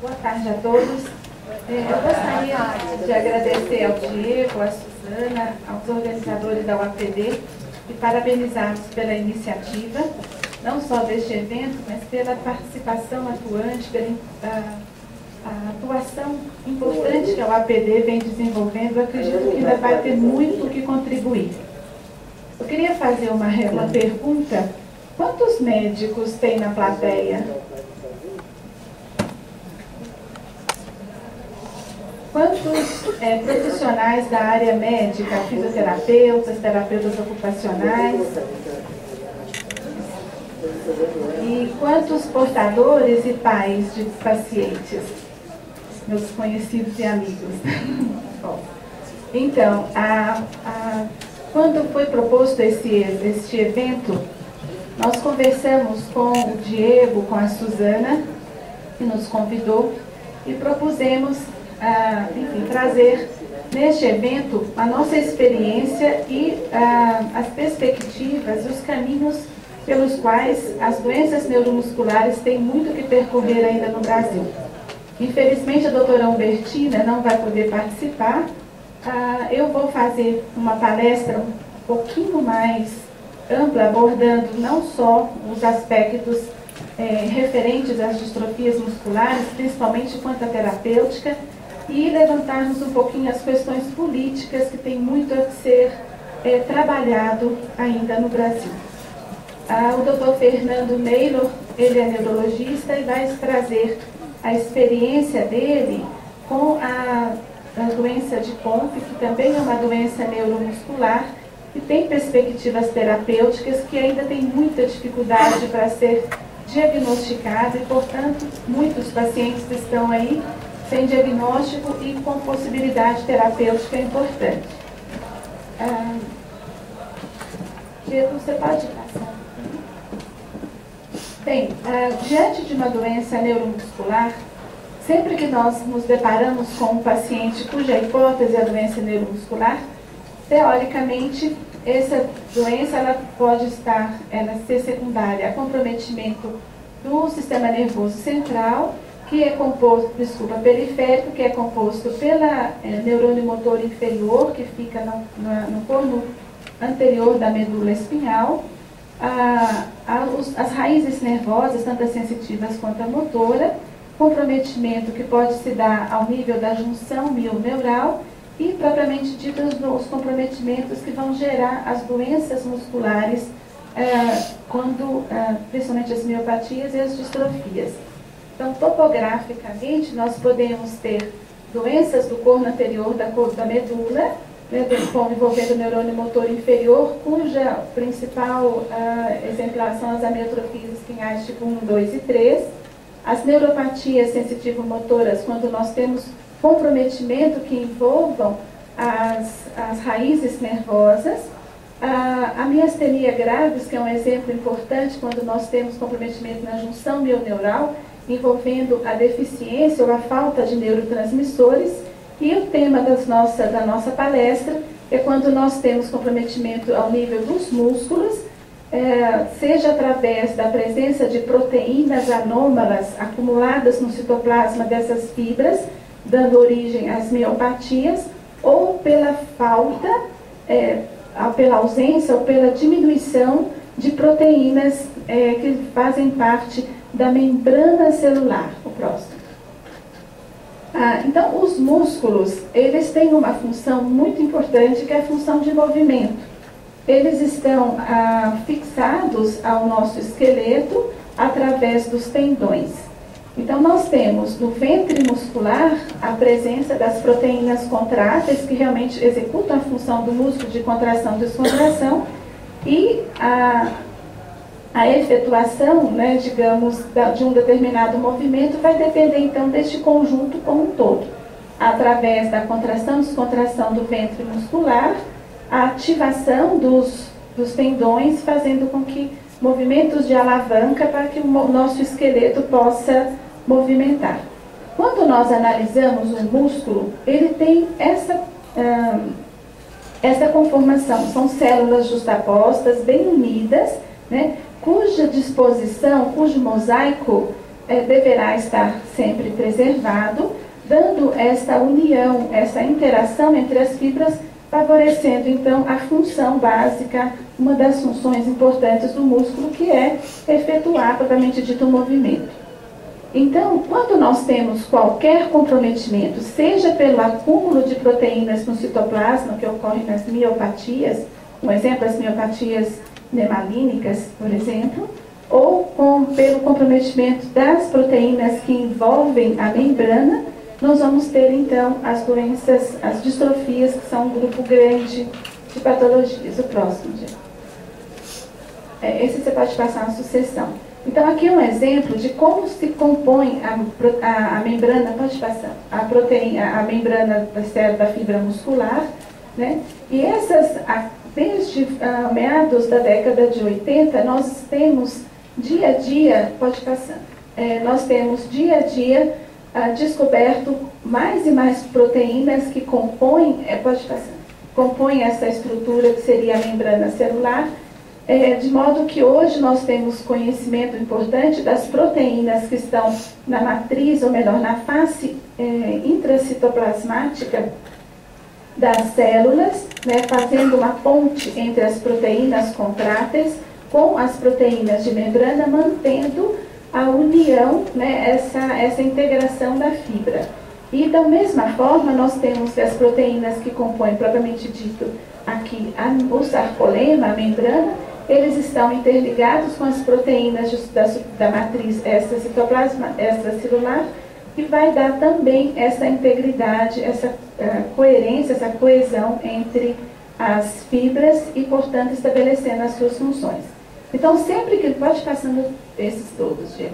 Boa tarde a todos. Eu gostaria de agradecer ao Diego, à Suzana, aos organizadores da UAPD e parabenizá-los pela iniciativa, não só deste evento, mas pela participação atuante, pela a atuação importante que a UAPD vem desenvolvendo. Eu acredito que ainda vai ter muito o que contribuir. Eu queria fazer uma pergunta. Quantos médicos tem na plateia? Quantos profissionais da área médica, fisioterapeutas, terapeutas ocupacionais? E quantos portadores e pais de pacientes? Meus conhecidos e amigos. Bom, então, quando foi proposto este evento, nós conversamos com o Diego, com a Suzana, que nos convidou, e propusemos enfim, trazer neste evento a nossa experiência e as perspectivas, os caminhos pelos quais as doenças neuromusculares têm muito que percorrer ainda no Brasil. Infelizmente, a doutora Humbertina não vai poder participar. Eu vou fazer uma palestra um pouquinho mais ampla, abordando não só os aspectos referentes às distrofias musculares, principalmente quanto à terapêutica, e levantarmos um pouquinho as questões políticas que tem muito a ser trabalhado ainda no Brasil. O Dr. Fernando Naylor, ele é neurologista e vai trazer a experiência dele com a doença de Pompe, que também é uma doença neuromuscular, e tem perspectivas terapêuticas que ainda tem muita dificuldade para ser diagnosticada e, portanto, muitos pacientes estão aí sem diagnóstico e com possibilidade terapêutica importante. Diego, você pode passar? Bem, diante de uma doença neuromuscular, sempre que nós nos deparamos com um paciente cuja hipótese é a doença neuromuscular, teoricamente, essa doença ela pode ser secundária a comprometimento do sistema nervoso central, que é composto, periférico, que é composto pela neurônio motor inferior, que fica no corno anterior da medula espinhal, as raízes nervosas, tanto as sensitivas quanto a motora, comprometimento que pode se dar ao nível da junção mioneural e, propriamente dito, os comprometimentos que vão gerar as doenças musculares, principalmente as miopatias e as distrofias. Então, topograficamente, nós podemos ter doenças do corno anterior da medula, envolvendo o neurônio motor inferior, cuja principal exemplar são as amiotrofias espinhais tipo 1, 2 e 3. As neuropatias sensitivo-motoras, quando nós temos comprometimento que envolvam as raízes nervosas. A miastenia gravis, que é um exemplo importante quando nós temos comprometimento na junção mioneural, envolvendo a deficiência ou a falta de neurotransmissores. E o tema da nossa palestra é quando nós temos comprometimento ao nível dos músculos, seja através da presença de proteínas anômalas acumuladas no citoplasma dessas fibras, dando origem às miopatias, ou pela falta, pela ausência ou pela diminuição de proteínas que fazem parte da membrana celular, o próximo. Então, os músculos, eles têm uma função muito importante, que é a função de movimento. Eles estão fixados ao nosso esqueleto através dos tendões. Então, nós temos no ventre muscular a presença das proteínas contráteis, que realmente executam a função do músculo de contração e descontração, e a efetuação, digamos, de um determinado movimento vai depender, então, deste conjunto como um todo. Através da contração e descontração do ventre muscular, a ativação dos tendões, fazendo com que movimentos de alavanca para que o nosso esqueleto possa movimentar. Quando nós analisamos o músculo, ele tem essa conformação. São células justapostas, bem unidas, cuja disposição, cujo mosaico deverá estar sempre preservado, dando essa união, essa interação entre as fibras, favorecendo então a função básica, uma das funções importantes do músculo, que é efetuar, propriamente dito, o movimento. Então, quando nós temos qualquer comprometimento, seja pelo acúmulo de proteínas no citoplasma, que ocorre nas miopatias, um exemplo, as miopatias nemalínicas, por exemplo, ou pelo comprometimento das proteínas que envolvem a membrana, nós vamos ter, então, as doenças, as distrofias, que são um grupo grande de patologias. O próximo, gente. Esse você pode passar na sucessão. Então, aqui é um exemplo de como se compõe a membrana, pode passar, a membrana da célula da fibra muscular, né? E desde meados da década de 80, nós temos dia a dia, pode passar, nós temos dia a dia descoberto mais e mais proteínas que compõem, compõem essa estrutura que seria a membrana celular, de modo que hoje nós temos conhecimento importante das proteínas que estão na matriz, ou melhor, na face intracitoplasmática das células, né, fazendo uma ponte entre as proteínas contráteis com as proteínas de membrana, mantendo a união, né, essa integração da fibra. E da mesma forma, nós temos as proteínas que compõem, propriamente dito, aqui o sarcolema, a membrana, eles estão interligados com as proteínas da matriz extracelular, que vai dar também essa integridade, essa coerência, essa coesão entre as fibras e, portanto, estabelecendo as suas funções. Então, sempre que, pode passando esses todos, gente,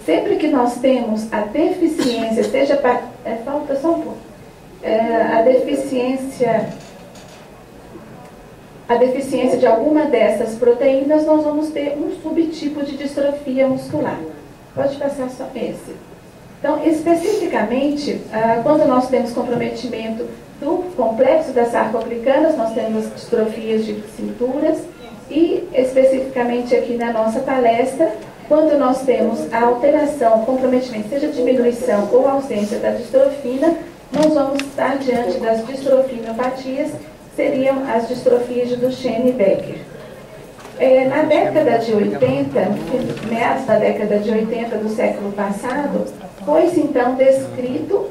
sempre que nós temos a deficiência, seja falta só um pouco, a deficiência de alguma dessas proteínas, nós vamos ter um subtipo de distrofia muscular. Pode passar só esse. Então, especificamente, quando nós temos comprometimento do complexo das sarcoglicanas, nós temos distrofias de cinturas, e especificamente aqui na nossa palestra, quando nós temos a alteração, comprometimento, seja diminuição ou ausência da distrofina, nós vamos estar diante das distrofinopatias, seriam as distrofias de Duchenne e Becker. Na década de 80, meados da década de 80 do século passado, foi-se então descrito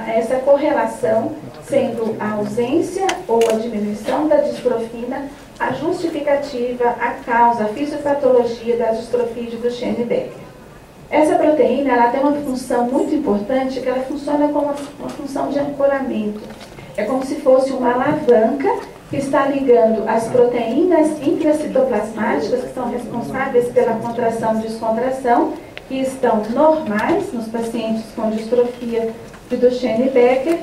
essa correlação, sendo a ausência ou a diminuição da distrofina a justificativa, a causa, a fisiopatologia da distrofia de Duchenne e Becker. Essa proteína ela tem uma função muito importante, que ela funciona como uma função de ancoramento. É como se fosse uma alavanca que está ligando as proteínas intracitoplasmáticas, que são responsáveis pela contração e descontração, que estão normais nos pacientes com distrofia de Duchenne e Becker,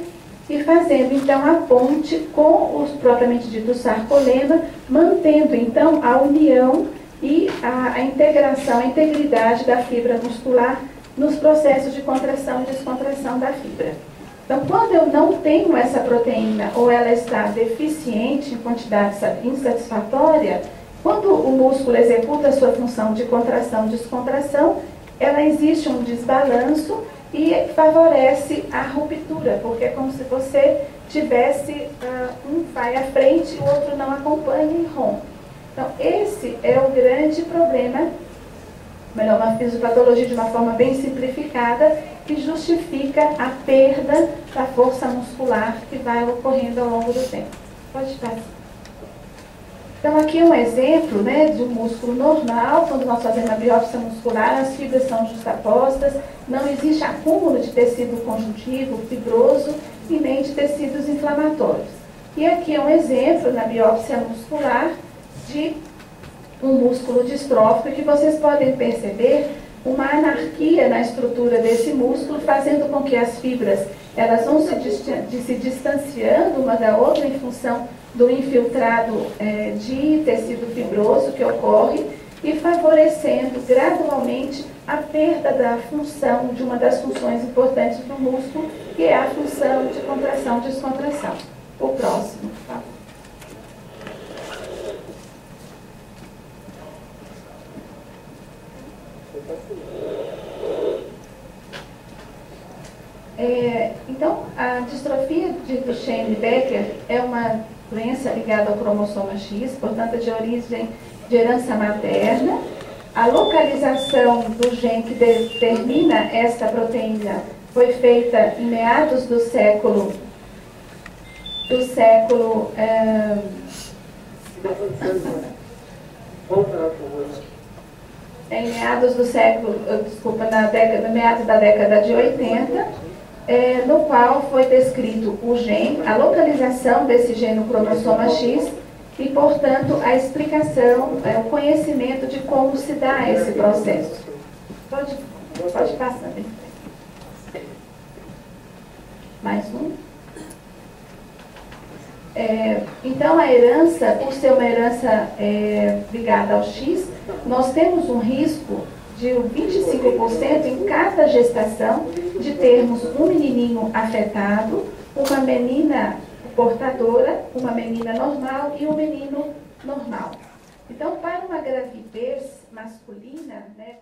e fazendo então a ponte com os propriamente dito sarcolema, mantendo então a união e a integração, a integridade da fibra muscular nos processos de contração e descontração da fibra. Então, quando eu não tenho essa proteína ou ela está deficiente em quantidade insatisfatória, quando o músculo executa a sua função de contração e descontração, ela existe um desbalanço e favorece a ruptura, porque é como se você tivesse um vai à frente e o outro não acompanha e rompe. Então, esse é o grande problema, melhor, uma fisiopatologia de uma forma bem simplificada, que justifica a perda da força muscular que vai ocorrendo ao longo do tempo. Pode passar. Então, aqui é um exemplo, né, de um músculo normal. Quando nós fazemos a biópsia muscular, as fibras são justapostas, não existe acúmulo de tecido conjuntivo, fibroso e nem de tecidos inflamatórios. E aqui é um exemplo, na biópsia muscular, de um músculo distrófico, que vocês podem perceber uma anarquia na estrutura desse músculo, fazendo com que as fibras elas vão se distanciando uma da outra em função do infiltrado de tecido fibroso que ocorre e favorecendo gradualmente a perda da função, de uma das funções importantes do músculo, que é a função de contração e descontração. O próximo, por favor. Então, a distrofia de Duchenne-Becker é uma doença ligada ao cromossoma X, portanto, de origem de herança materna. A localização do gene que determina esta proteína foi feita em meados do século meados da década de 80, no qual foi descrito o gene, a localização desse gene no cromossoma X e, portanto, a explicação, o conhecimento de como se dá esse processo. Pode passar. Mais um. Então, a herança, por ser uma herança ligada ao X, nós temos um risco de 25% em cada gestação de termos um menininho afetado, uma menina portadora, uma menina normal e um menino normal. Então, para uma gravidez masculina, né,